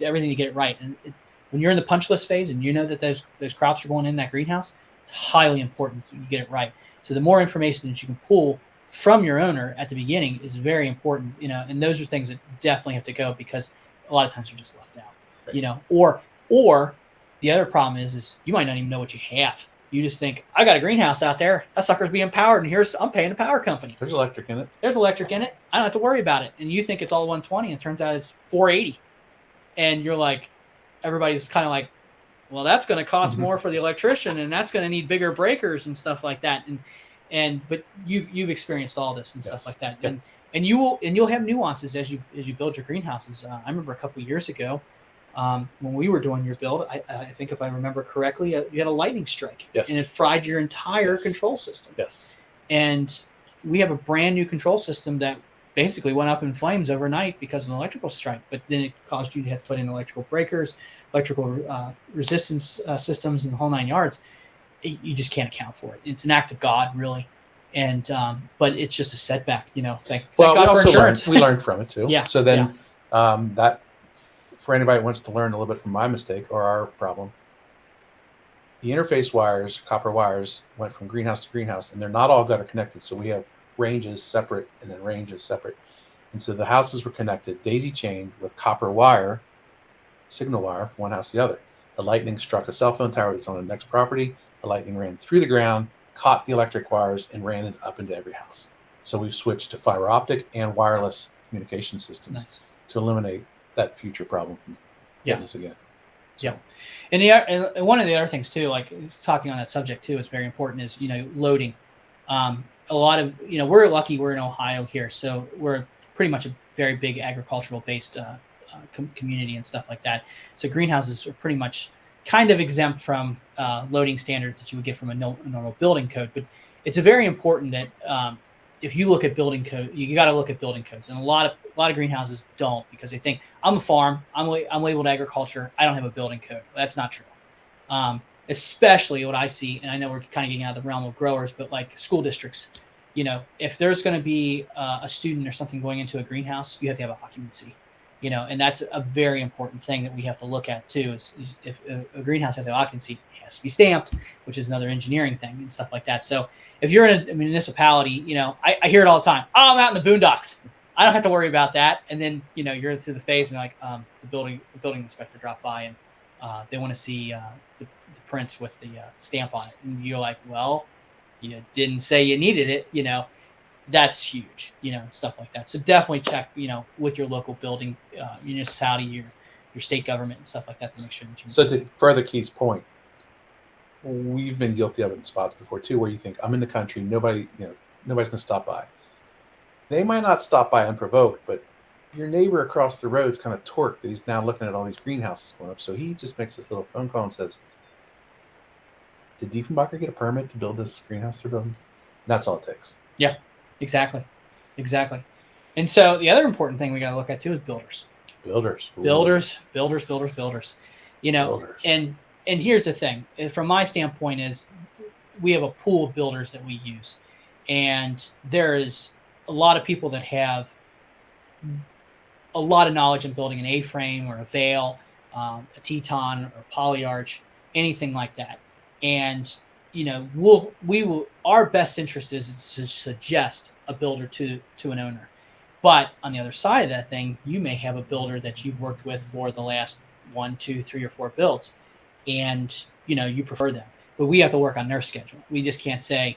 everything to get it right. And when you're in the punch list phase and that those crops are going in that greenhouse, it's highly important that you get it right. So the more information that you can pull from your owner at the beginning is very important, and those are things that definitely have to go, because a lot of times you're just left out, right. Or the other problem is you might not even know what you have. You just think, I got a greenhouse out there, that sucker's being powered, and I'm paying the power company. There's electric in it. I don't have to worry about it. And you think it's all 120, and it turns out it's 480. And you're like, everybody's kind of like, well, that's going to cost more for the electrician, and that's going to need bigger breakers and stuff like that. But you've experienced all this and stuff like that. Yes. And you'll have nuances as you build your greenhouses. I remember a couple of years ago, when we were doing your build, I think if I remember correctly, you had a lightning strike. Yes. And it fried your entire control system. Yes. And we have a brand new control system that basically went up in flames overnight because of an electrical strike. But then it caused you to have to put in electrical breakers, electrical resistance systems, and the whole 9 yards. You just can't account for it. It's an act of God, really. And but it's just a setback, Thank God for insurance. We learned from it too. Yeah. So then that, for anybody who wants to learn a little bit from my mistake or our problem, the interface wires, copper wires, went from greenhouse to greenhouse, and they're not all gutter connected. So we have ranges separate and then ranges separate. And so the houses were connected, daisy chained with copper wire, signal wire from one house to the other. The lightning struck a cell phone tower that's on the next property. The lightning ran through the ground, caught the electric wires, and ran it up into every house. So we've switched to fiber optic and wireless communication systems to eliminate that future problem from getting us again. So. Yeah. And one of the other things too, like talking on that subject too, is very important, is, loading. A lot of, we're lucky we're in Ohio here. So we're pretty much a very big agricultural based community and stuff like that. So greenhouses are pretty much kind of exempt from loading standards that you would get from a normal building code. But it's very important that if you look at building code, you got to look at building codes. And a lot of greenhouses don't, because they think, I'm a farm, I'm labeled agriculture, I don't have a building code. That's not true. Especially what I see, and I know we're kind of getting out of the realm of growers, but like school districts, if there's going to be a student or something going into a greenhouse, you have to have occupancy. And that's a very important thing that we have to look at too, is if a greenhouse has an occupancy, it has to be stamped, which is another engineering thing and stuff like that. So if you're in a municipality, I hear it all the time. Oh, I'm out in the boondocks, I don't have to worry about that. And then, you're through the phase and like, the building inspector dropped by and they want to see the prints with the stamp on it. And you're like, well, you didn't say you needed it. that's huge, and stuff like that. So definitely check, with your local building, municipality, your state government and stuff like that to make sure that you're. So to further Keith's point, we've been guilty of it in spots before too, where you think I'm in the country, nobody's going to stop by. They might not stop by unprovoked, but your neighbor across the road's kind of torqued that he's now looking at all these greenhouses going up. So he just makes this little phone call and says, "Did Diefenbacher get a permit to build this greenhouse they're building?" And that's all it takes. Yeah, exactly. And so the other important thing we got to look at too is builders. Builders. Builders. Builders. And here's the thing, from my standpoint, is we have a pool of builders that we use, and there is a lot of people that have a lot of knowledge in building an A-frame or a Vail, a Teton or polyarch, anything like that. And our best interest is to suggest a builder to an owner. But on the other side of that thing, you may have a builder that you've worked with for the last 1, 2, 3, or 4 builds, and you prefer them. But we have to work on their schedule. We just can't say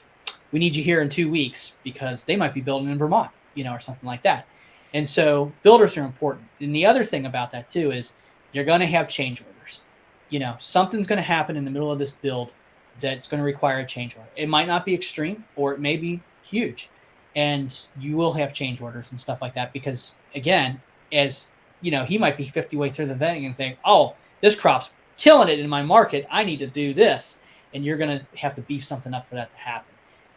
we need you here in 2 weeks because they might be building in Vermont, or something like that. And so builders are important. And the other thing about that too is you're going to have change orders. Something's going to happen in the middle of this build that's going to require a change order. It might not be extreme, or it may be huge. And you will have change orders and stuff like that because, again, as he might be 50 way through the vetting and think, oh, this crop's killing it in my market. I need to do this. And you're going to have to beef something up for that to happen.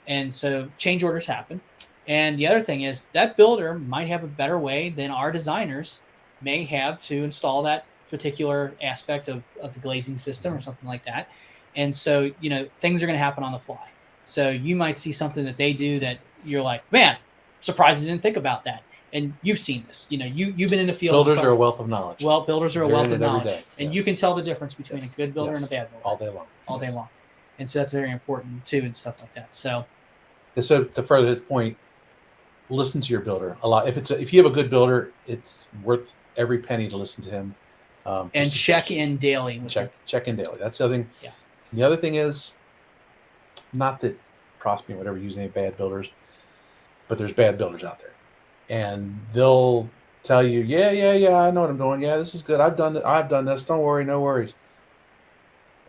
And so change orders happen. And the other thing is that builder might have a better way than our designers may have to install that particular aspect of the glazing system or something like that. And so, things are going to happen on the fly. So you might see something that they do that you're like, man, surprised I didn't think about that. And you've seen this. You've been in the field. Builders are a wealth of knowledge. Well, builders are a wealth of knowledge. Day. And yes. You can tell the difference between a good builder and a bad builder. All day long. All day long. And so that's very important too and stuff like that. So to further his point, listen to your builder a lot. If you have a good builder, it's worth every penny to listen to him. And check in daily. Check in daily. That's the other thing. Yeah. And the other thing is, not that Prospe and whatever use any bad builders, but there's bad builders out there, and they'll tell you, yeah, I know what I'm doing. Yeah, this is good. I've done this. Don't worry, no worries.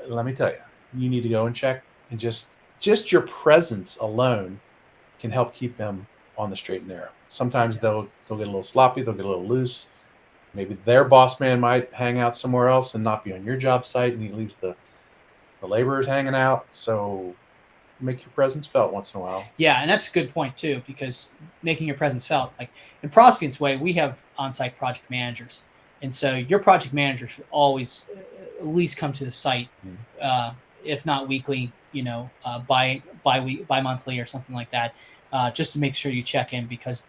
Let me tell you, you need to go and check, and just your presence alone can help keep them on the straight and narrow. Sometimes they'll get a little sloppy, they'll get a little loose. Maybe their boss man might hang out somewhere else and not be on your job site, and he leaves the laborers hanging out. So make your presence felt once in a while. Yeah, and that's a good point too, because making your presence felt, like in Prospiant's way, we have on-site project managers, and so your project manager should always at least come to the site, if not weekly, bi-monthly or something like that, just to make sure you check in, because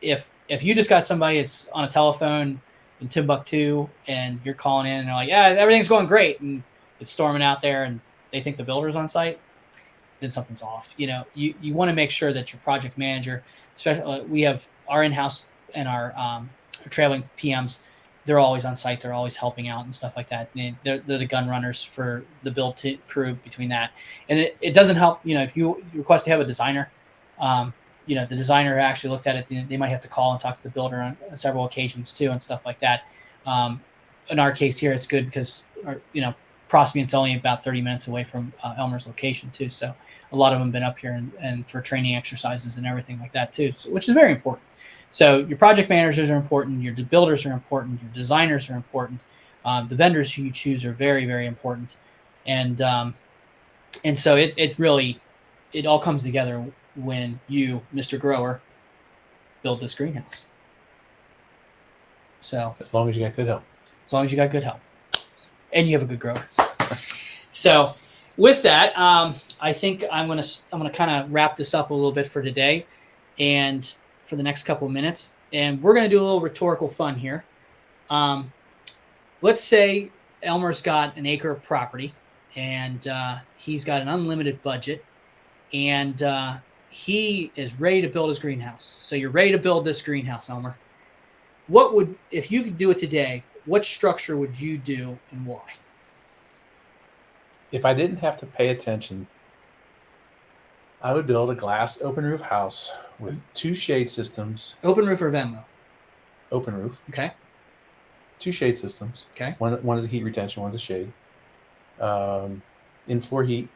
if you just got somebody that's on a telephone in Timbuktu and you're calling in and they're like, yeah, everything's going great, and it's storming out there and they think the builder's on site, then something's off. You want to make sure that your project manager, especially we have our in-house and our traveling PMs, they're always on site. They're always helping out and stuff like that. And they're the gun runners for the build crew between that. And it doesn't help, if you request to have a designer, the designer actually looked at it, they might have to call and talk to the builder on several occasions too and stuff like that. In our case here, it's good because, Prospiant's only about 30 minutes away from Elmer's location too. So a lot of them have been up here and for training exercises and everything like that too, which is very important. So your project managers are important, your builders are important, your designers are important, the vendors who you choose are very, very important. And so it really all comes together when you, Mr. Grower, build this greenhouse. So as long as you got good help. As long as you got good help. And you have a good grower. So with that, I think I'm gonna kind of wrap this up a little bit for today and for the next couple of minutes. And we're gonna do a little rhetorical fun here. Let's say Elmer's got an acre of property and he's got an unlimited budget, and he is ready to build his greenhouse. So you're ready to build this greenhouse, Elmer. If you could do it today, what structure would you do and why? If I didn't have to pay attention, I would build a glass open roof house with 2 shade systems, Open roof or Venlo? open roof, Okay. 2 shade systems. Okay. One is a heat retention, one's a shade. In-floor heat,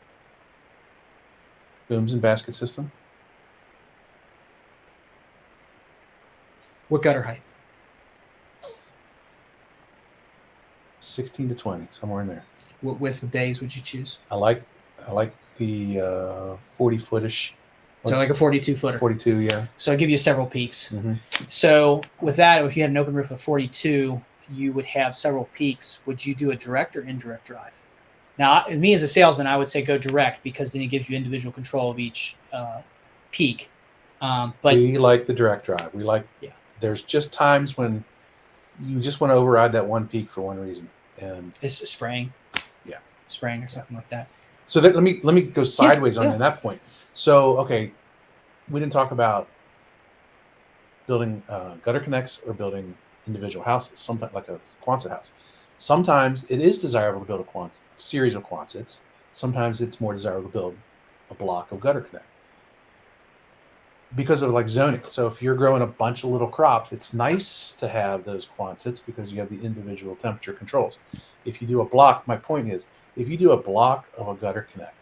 booms and basket system. What gutter height? 16 to 20, somewhere in there. What width of bays would you choose? I like the 40-footish. So like a 42 footer. 42, yeah. So I'll give you several peaks. hmm So with that, if you had an open roof of 42, you would have several peaks. Would you do a direct or indirect drive? Now, me as a salesman, I would say go direct because then it gives you individual control of each peak. But we like the direct drive. We like. Yeah. There's just times when you just want to override that one peak for one reason, and it's spraying. Yeah. Spraying or something like that. so let me go sideways on yeah. that point. So okay, we didn't talk about building gutter connects or building individual houses. Sometimes like a Quonset house. Sometimes it is desirable to build a series of Quonsets. Sometimes it's more desirable to build a block of gutter connect because of like zoning. So if you're growing a bunch of little crops, it's nice to have those Quonsets because you have the individual temperature controls. If you do a block, my point is, if you do a block of a gutter connect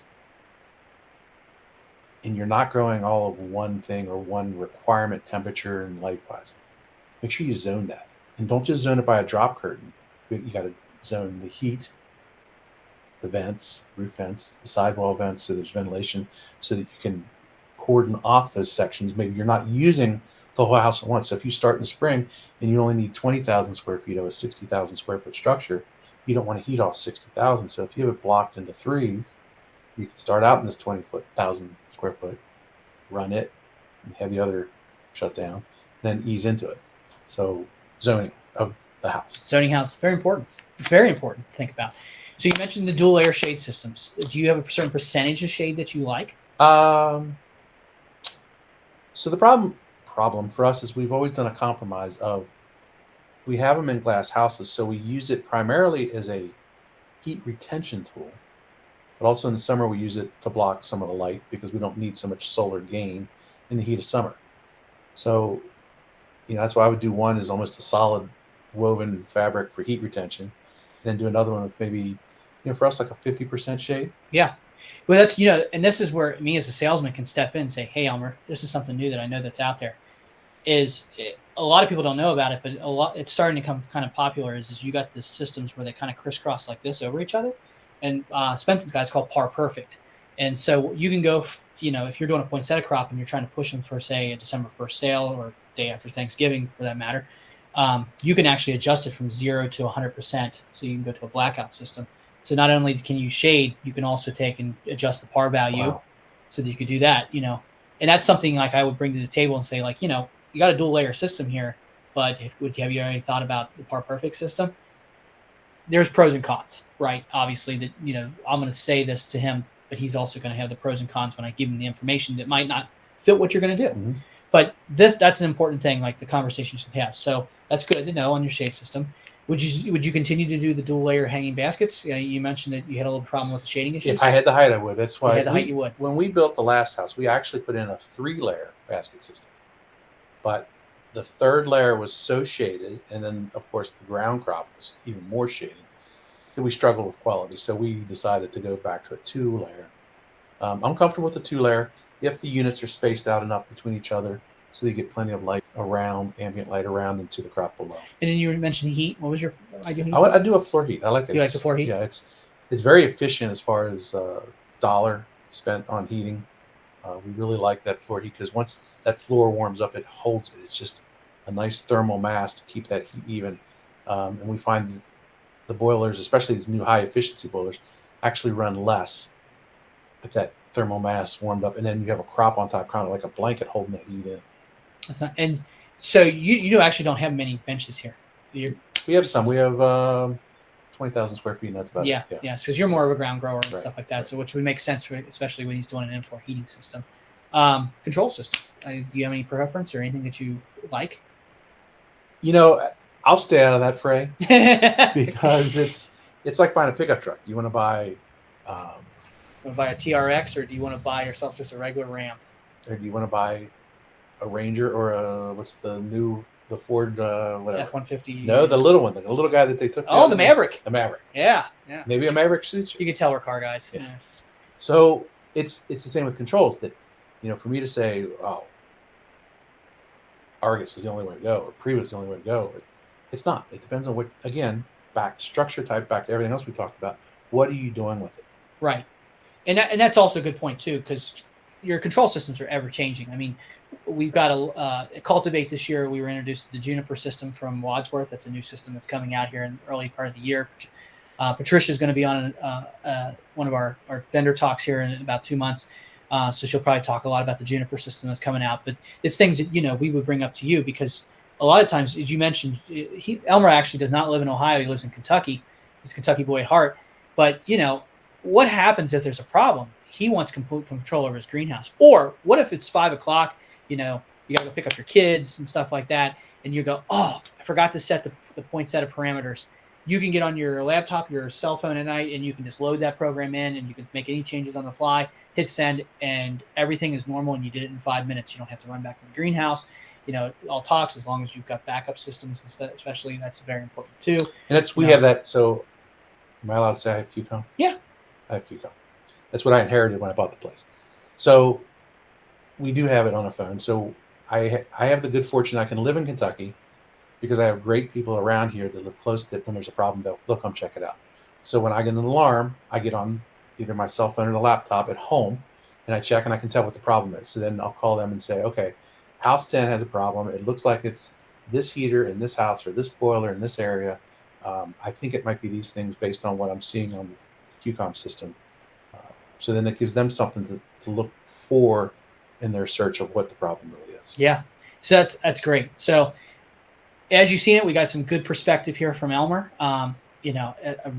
and you're not growing all of one thing or one requirement temperature and light wise, make sure you zone that. And don't just zone it by a drop curtain. You got to zone the heat, the vents, roof vents, the sidewall vents, so there's ventilation, so that you can cordon off those sections. Maybe you're not using the whole house at once. So if you start in the spring and you only need 20,000 square feet of a 60,000 square foot structure, you don't want to heat all 60,000. So if you have it blocked into threes, you can start out in this 20,000 square foot, run it, and have the other shut down, then ease into it. So zoning of the house. Zoning house, very important. It's very important to think about. So you mentioned the dual layer shade systems. Do you have a certain percentage of shade that you like? So the problem for us is we've always done a compromise of we have them in glass houses, so we use it primarily as a heat retention tool, but also in the summer we use it to block some of the light because we don't need so much solar gain in the heat of summer. So, that's why I would do one is almost a solid woven fabric for heat retention, then do another one with maybe, for us like a 50% shade. Yeah. Well, that's, and this is where me as a salesman can step in and say, hey, Elmer, this is something new that I know that's out there. A lot of people don't know about it, but it's starting to become kind of popular is you got the systems where they kind of crisscross like this over each other. And Spence's guy, it's called Par Perfect. And so you can go, if you're doing a poinsettia crop and you're trying to push them for, say, a December 1st sale or day after Thanksgiving for that matter, you can actually adjust it from 0 to 100%. So you can go to a blackout system. So not only can you shade, you can also take and adjust the par value so that you could do that, and that's something like I would bring to the table and say, like, you got a dual layer system here, but have you already thought about the Par Perfect system? There's pros and cons, right? Obviously that, I'm going to say this to him, but he's also going to have the pros and cons when I give him the information that might not fit what you're going to do. Mm-hmm. But that's an important thing, like the conversation you should have. So that's good to know on your shade system. Would you continue to do the dual layer hanging baskets? You mentioned that you had a little problem with the shading issues. If I had the height, I would. That's why. If you had the height, you would. When we built the last house, we actually put in a 3-layer basket system, but the 3rd layer was so shaded, and then of course the ground crop was even more shaded, that we struggled with quality. So we decided to go back to a 2-layer. I'm comfortable with the 2-layer if the units are spaced out enough between each other, so you get plenty of light around, ambient light around into the crop below. And then you mentioned heat. What was your ideal heat? I do a floor heat. I like it. You like the floor heat? Yeah, it's very efficient as far as dollar spent on heating. We really like that floor heat because once that floor warms up, it holds it. It's just a nice thermal mass to keep that heat even. And we find the boilers, especially these new high efficiency boilers, actually run less if that thermal mass warmed up, and then you have a crop on top, kind of like a blanket holding that heat in. And so you actually don't have many benches here. We have some. We have 20,000 square feet, and that's about it. Yeah. Because you're more of a ground grower and Right, stuff like that. right. So which would make sense, especially when he's doing an in-floor heating system. Control system. Do you have any preference or anything that you like? I'll stay out of that fray because it's like buying a pickup truck. Do you want to buy You want to buy a TRX, or do you want to buy yourself just a regular Ram? Or do you want to buy a Ranger or the Ford, whatever? F-150. No, the little one, the little guy that they took. Oh, the other day. Maverick. The Maverick. Yeah. Maybe a Maverick suits you. You can tell we're car guys. Yeah. Yes. So it's the same with controls. That, for me to say, oh, Argus is the only way to go, or Prius is the only way to go, it's not. It depends on what. Again, back to structure type, back to everything else we talked about. What are you doing with it? Right. And that's also a good point too, because your control systems are ever changing. I mean, we've got a Cultivate this year. We were introduced to the Juniper system from Wadsworth. That's a new system that's coming out here in the early part of the year. Patricia is going to be on one of our vendor talks here in about 2 months. So she'll probably talk a lot about the Juniper system that's coming out. But it's things that, we would bring up to you, because a lot of times, as you mentioned, Elmer actually does not live in Ohio. He lives in Kentucky. He's a Kentucky boy at heart. But, what happens if there's a problem? He wants complete control over his greenhouse. Or what if it's 5 o'clock, you got to go pick up your kids and stuff like that, and you go, oh, I forgot to set the point set of parameters. You can get on your laptop, your cell phone at night, and you can just load that program in, and you can make any changes on the fly, hit send, and everything is normal, and you did it in 5 minutes. You don't have to run back to the greenhouse. It all talks, as long as you've got backup systems and stuff, especially. That's very important too. And we have that. So am I allowed to say I have QCOM? Yeah. I have QCOM. That's what I inherited when I bought the place. So we do have it on a phone. So I have the good fortune I can live in Kentucky, because I have great people around here that live close, that when there's a problem, they'll come check it out. So when I get an alarm, I get on either my cell phone or the laptop at home, and I check, and I can tell what the problem is. So then I'll call them and say, okay, house 10 has a problem. It looks like it's this heater in this house, or this boiler in this area. I think it might be these things based on what I'm seeing on the QCOM system. So then it gives them something to look for in their search of what the problem really is. Yeah. So that's great. So as you've seen it, we got some good perspective here from Elmer. I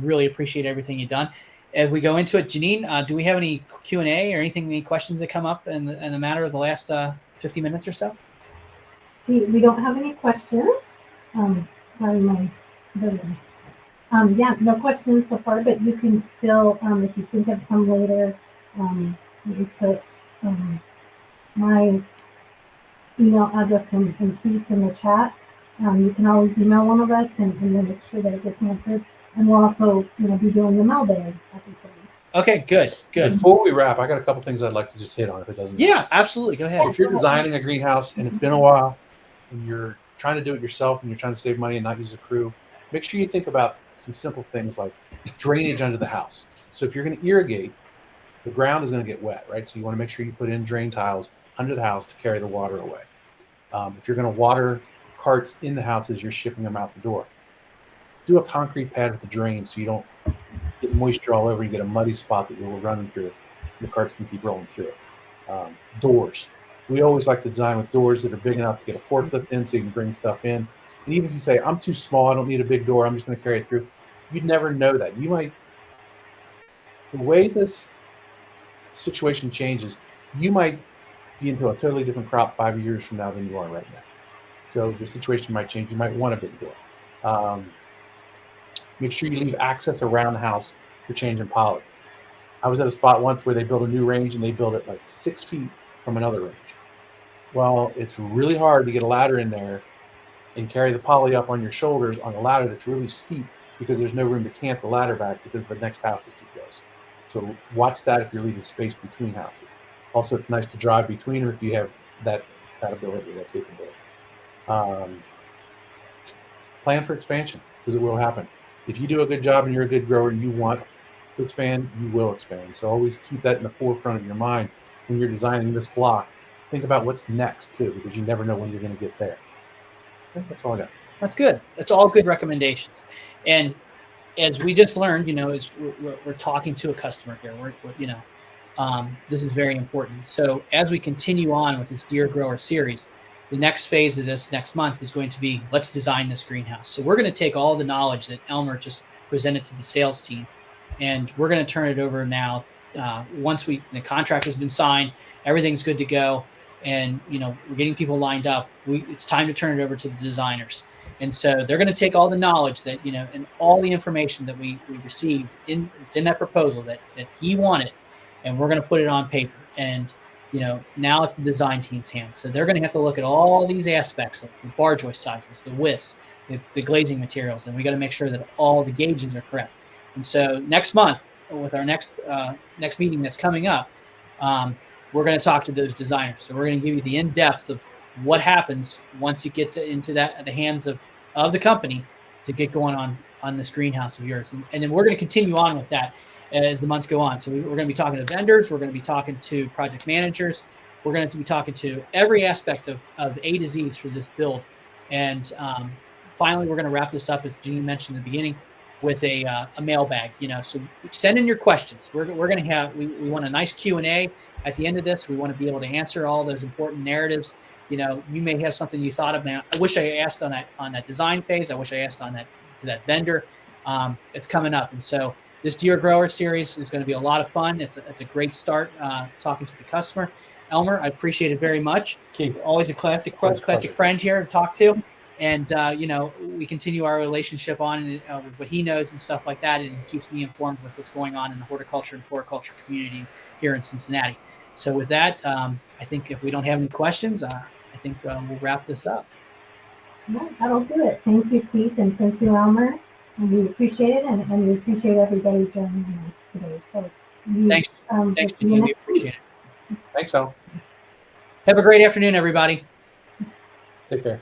really appreciate everything you've done. As we go into it, Janine, do we have any Q&A or any questions that come up in the matter of the last 50 minutes or so? We don't have any questions. Sorry, my building. No questions so far, but you can still, if you think of some later, you put my email address and Keith in the chat. You can always email one of us and then make sure that it gets answered. And we'll also, be doing the mailbag episode. Okay, good. Before we wrap, I got a couple things I'd like to just hit on, if it doesn't. Yeah, absolutely. Go ahead. If you're designing a greenhouse and it's been a while, and you're trying to do it yourself and you're trying to save money and not use a crew, make sure you think about some simple things like drainage under the house. So if you're going to irrigate, the ground is going to get wet, right? So you want to make sure you put in drain tiles under the house to carry the water away. If you're going to water carts in the house as you're shipping them out the door, do a concrete pad with the drain so you don't get moisture all over. You get a muddy spot that you're running through. The carts can keep rolling through it. Doors. We always like to design with doors that are big enough to get a forklift in so you can bring stuff in. And even if you say, I'm too small, I don't need a big door, I'm just going to carry it through, you'd never know that. You might, the way this situation changes, you might be into a totally different crop 5 years from now than you are right now. So the situation might change. You might want a big door. Make sure you leave access around the house for change and poly. I was at a spot once where they built a new range, and they built it like 6 feet from another range. Well, it's really hard to get a ladder in there and carry the poly up on your shoulders on a ladder that's really steep, because there's no room to camp the ladder back because the next house is too close. So watch that if you're leaving space between houses. Also, it's nice to drive between them if you have that ability, that capability. Plan for expansion, because it will happen. If you do a good job and you're a good grower and you want to expand, you will expand. So always keep that in the forefront of your mind when you're designing this block. Think about what's next too, because you never know when you're going to get there. I think that's all I got. That's good. That's all good recommendations. And as we just learned, is we're talking to a customer here. This is very important. So as we continue on with this Deer Grower series, the next phase of this next month is going to be, let's design this greenhouse. So we're going to take all the knowledge that Elmer just presented to the sales team, and we're going to turn it over now. Once the contract has been signed, everything's good to go, and we're getting people lined up. It's time to turn it over to the designers. And so they're going to take all the knowledge that, and all the information that we received it's in that proposal that he wanted, and we're going to put it on paper. And now it's the design team's hands. So they're going to have to look at all these aspects, like the bar joist sizes, the widths, the glazing materials, and we got to make sure that all the gauges are correct. And so next month, with our next meeting that's coming up, we're going to talk to those designers. So we're going to give you the in-depth of what happens once it gets into the hands of the company to get going on this greenhouse of yours. And then we're going to continue on with that as the months go on. So we're going to be talking to vendors. We're going to be talking to project managers. We're going to be talking to every aspect of A to Z through this build. And finally, we're going to wrap this up, as Jeannie mentioned in the beginning, with a mailbag. So send in your questions. We're going to have, we want a nice Q&A at the end of this. We want to be able to answer all those important narratives. You may have something you thought of. Now, I wish I asked on that design phase. I wish I asked on that to that vendor. It's coming up, and so this Dear Grower series is going to be a lot of fun. It's a great start talking to the customer. Elmer, I appreciate it very much. Keith, Always a classic friend here to talk to, and we continue our relationship on with what he knows and stuff like that, and keeps me informed with what's going on in the horticulture and floriculture community here in Cincinnati. So with that, I think if we don't have any questions, I think we'll wrap this up. Yeah, that'll do it. Thank you, Keith, and thank you, Elmer. And we appreciate it, and we appreciate everybody joining us today. So Thanks, Janine. We appreciate it. thanks, Al. Have a great afternoon, everybody. Take care.